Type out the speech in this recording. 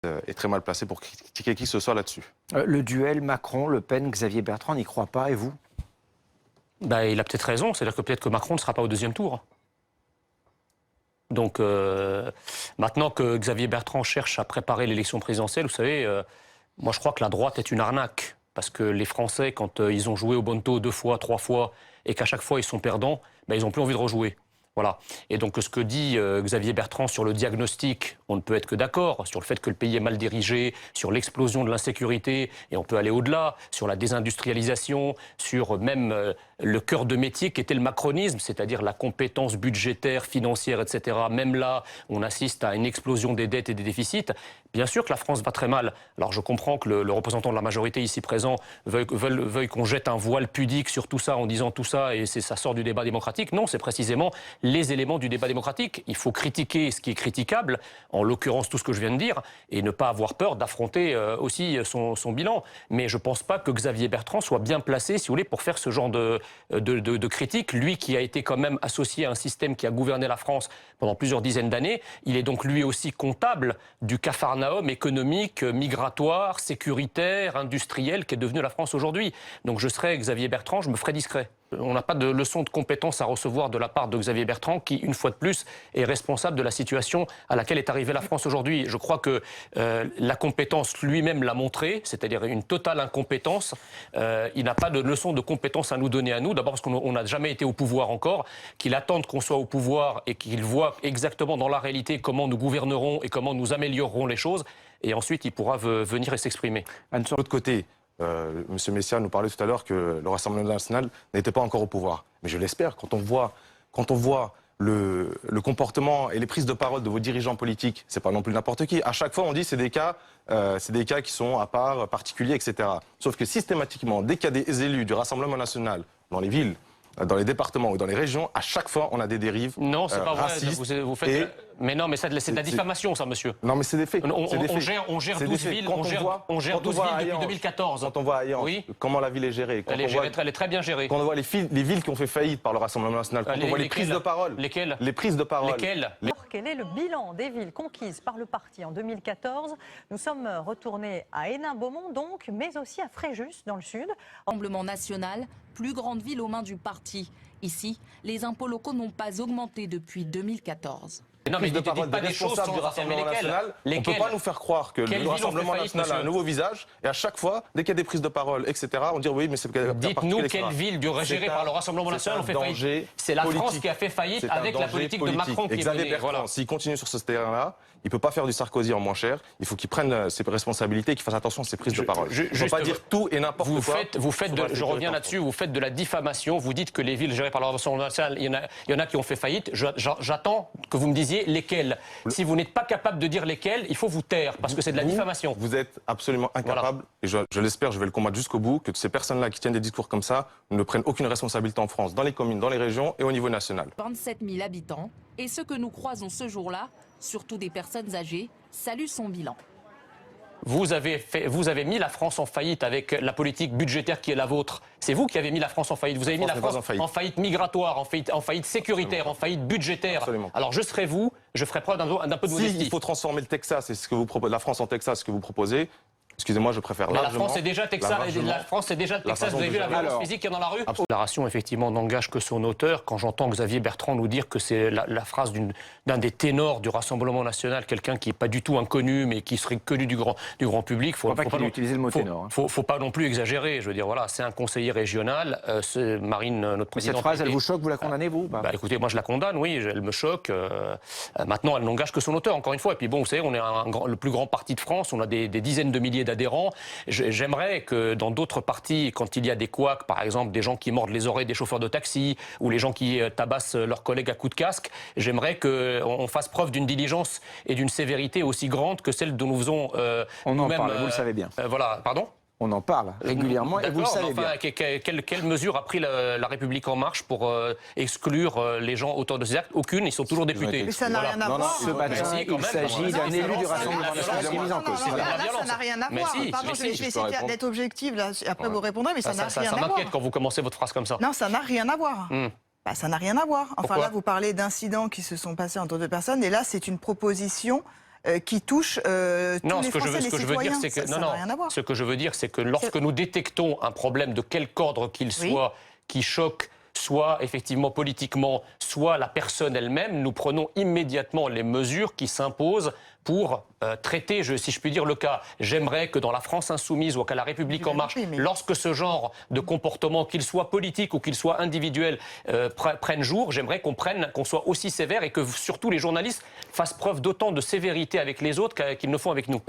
est très mal placé pour critiquer qui que ce soit là-dessus. Le duel Macron-Le Pen, Xavier Bertrand n'y croit pas, et vous? Ben, il a peut-être raison, c'est-à-dire que peut-être que Macron ne sera pas au deuxième tour. Donc maintenant que Xavier Bertrand cherche à préparer l'élection présidentielle, vous savez, moi je crois que la droite est une arnaque. Parce que les Français, quand ils ont joué au Bonto 2 fois, 3 fois, et qu'à chaque fois ils sont perdants, ben, ils n'ont plus envie de rejouer. Voilà. Et donc ce que dit Xavier Bertrand sur le diagnostic, on ne peut être que d'accord, sur le fait que le pays est mal dirigé, sur l'explosion de l'insécurité, et on peut aller au-delà, sur la désindustrialisation, sur même le cœur de métier qui était le macronisme, c'est-à-dire la compétence budgétaire, financière, etc. Même là, on assiste à une explosion des dettes et des déficits. Bien sûr que la France va très mal. Alors je comprends que le représentant de la majorité ici présent veuille qu'on jette un voile pudique sur tout ça en disant tout ça et ça sort du débat démocratique. Non, c'est précisément les éléments du débat démocratique. Il faut critiquer ce qui est critiquable, en l'occurrence tout ce que je viens de dire, et ne pas avoir peur d'affronter aussi son bilan. Mais je ne pense pas que Xavier Bertrand soit bien placé, si vous voulez, pour faire ce genre de critique. Lui qui a été quand même associé à un système qui a gouverné la France pendant plusieurs dizaines d'années, il est donc lui aussi comptable du capharnaüm économique, migratoire, sécuritaire, industriel qu'est devenue la France aujourd'hui. Donc je serais Xavier Bertrand, je me ferais discret. On n'a pas de leçon de compétence à recevoir de la part de Xavier Bertrand qui, une fois de plus, est responsable de la situation à laquelle est arrivée la France aujourd'hui. Je crois que la compétence lui-même l'a montré, c'est-à-dire une totale incompétence. Il n'a pas de leçon de compétence à nous donner à nous, d'abord parce qu'on n'a jamais été au pouvoir encore, qu'il attende qu'on soit au pouvoir et qu'il voit exactement dans la réalité comment nous gouvernerons et comment nous améliorerons les choses, et ensuite il pourra venir et s'exprimer. De l'autre côté, M. Messia nous parlait tout à l'heure que le Rassemblement national n'était pas encore au pouvoir. Mais je l'espère, quand on voit le comportement et les prises de parole de vos dirigeants politiques, c'est pas non plus n'importe qui. À chaque fois, on dit c'est des cas qui sont à part, particuliers, etc. Sauf que systématiquement, dès qu'il y a des élus du Rassemblement national dans les villes, dans les départements ou dans les régions, à chaque fois, on a des dérives non, c'est pas vrai. racistes. Vous faites... Mais non, mais c'est de la diffamation, ça, monsieur. Non, mais c'est des faits. On gère 12 villes, on gère 12 villes depuis 2014. Quand on voit ailleurs comment la ville est gérée, elle est très bien gérée. Quand on voit les villes qui ont fait faillite par le Rassemblement national, quand on voit les prises de parole. Lesquelles? Les prises de parole. Lesquelles? Quel est le bilan des villes conquises par le parti en 2014? Nous sommes retournés à Hénin-Beaumont, donc, mais aussi à Fréjus, dans le sud. Rassemblement national, plus grande ville aux mains du parti. Ici, les impôts locaux n'ont pas augmenté depuis 2014. Non, mais de parole des responsables du Rassemblement national, on ne peut pas nous faire croire que le Rassemblement national a un nouveau visage, et à chaque fois, dès qu'il y a des prises de parole, etc., on dit oui, mais c'est... Dites-nous quelle ville gérée par le Rassemblement national ont fait faillite. C'est la France qui a fait faillite avec la politique de Macron qui est menée. Voilà. S'il continue sur ce terrain-là, il ne peut pas faire du Sarkozy en moins cher, il faut qu'il prenne ses responsabilités et qu'il fasse attention à ses prises de parole. Il ne faut pas dire tout et n'importe quoi. Je reviens là-dessus, vous faites de la diffamation, vous dites que les villes gérées par le Rassemblement national, il y en a qui ont fait faillite. J'attends que vous me disiez lesquelles. Si vous n'êtes pas capable de dire lesquelles, il faut vous taire, parce que c'est de la diffamation. Vous êtes absolument incapable, et je l'espère, je vais le combattre jusqu'au bout, que ces personnes-là qui tiennent des discours comme ça ne prennent aucune responsabilité en France, dans les communes, dans les régions et au niveau national. 27 000 habitants, et ceux que nous croisons ce jour-là, surtout des personnes âgées, saluent son bilan. Vous avez mis la France en faillite avec la politique budgétaire qui est la vôtre. C'est vous qui avez mis la France en faillite. Vous avez mis la France en faillite migratoire, en faillite sécuritaire, en faillite budgétaire. Absolument. Alors je serai vous, je ferai preuve d'un peu de modestie. Il faut transformer le Texas, et ce que vous proposez, la France en Texas, ce que vous proposez. Excusez-moi, je préfère largement. La France est déjà Texas, vous avez vu la violence physique qu'il y a dans la rue? La déclaration, effectivement, n'engage que son auteur. Quand j'entends Xavier Bertrand nous dire que c'est la phrase d'un des ténors du Rassemblement national, quelqu'un qui n'est pas du tout inconnu, mais qui serait connu du grand public, faut pas utiliser le mot ténor. Faut pas non plus exagérer. Je veux dire, voilà, c'est un conseiller régional. Marine, notre présidente. Cette phrase, elle vous choque, vous la condamnez, vous? Écoutez, moi je la condamne, oui, elle me choque. Maintenant, elle n'engage que son auteur, encore une fois. Et puis bon, vous savez, on est le plus grand parti de France, on a des dizaines de milliers d'adhérents. J'aimerais que dans d'autres partis, quand il y a des couacs, par exemple des gens qui mordent les oreilles des chauffeurs de taxi ou les gens qui tabassent leurs collègues à coups de casque, j'aimerais qu'on fasse preuve d'une diligence et d'une sévérité aussi grande que celle dont nous faisons on en parle, vous le savez bien. Voilà, pardon ? On en parle régulièrement et vous le savez bien. Quelle mesure a pris la République En Marche pour exclure les gens auteurs de ces actes? Aucune, ils sont toujours députés. Mais ça n'a rien à voir. Ce matin, il s'agit d'un élu du Rassemblement national qui est mis en cause. Ça n'a rien à voir. Pardon, je vais essayer d'être objective, là. Après vous répondrez, mais ça n'a rien à voir. Ça m'inquiète quand vous commencez votre phrase comme ça. Non, ça n'a rien à voir. Ça n'a rien à voir. Enfin Pourquoi? là, vous parlez d'incidents qui se sont passés entre deux personnes, et là, c'est une proposition qui touche tous Non, les ce que Français, les je veux dire, citoyens. c'est que Ça n'a rien à voir. ce que je veux dire, c'est que lorsque nous détectons un problème de quelque ordre qu'il soit, qui choque soit effectivement politiquement, soit la personne elle-même, nous prenons immédiatement les mesures qui s'imposent pour traiter, si je puis dire, le cas. J'aimerais que dans la France insoumise ou qu'à la République en marche, lorsque ce genre de comportement, qu'il soit politique ou qu'il soit individuel, prenne jour, j'aimerais qu'on soit aussi sévère et que surtout les journalistes fassent preuve d'autant de sévérité avec les autres qu'ils ne font avec nous.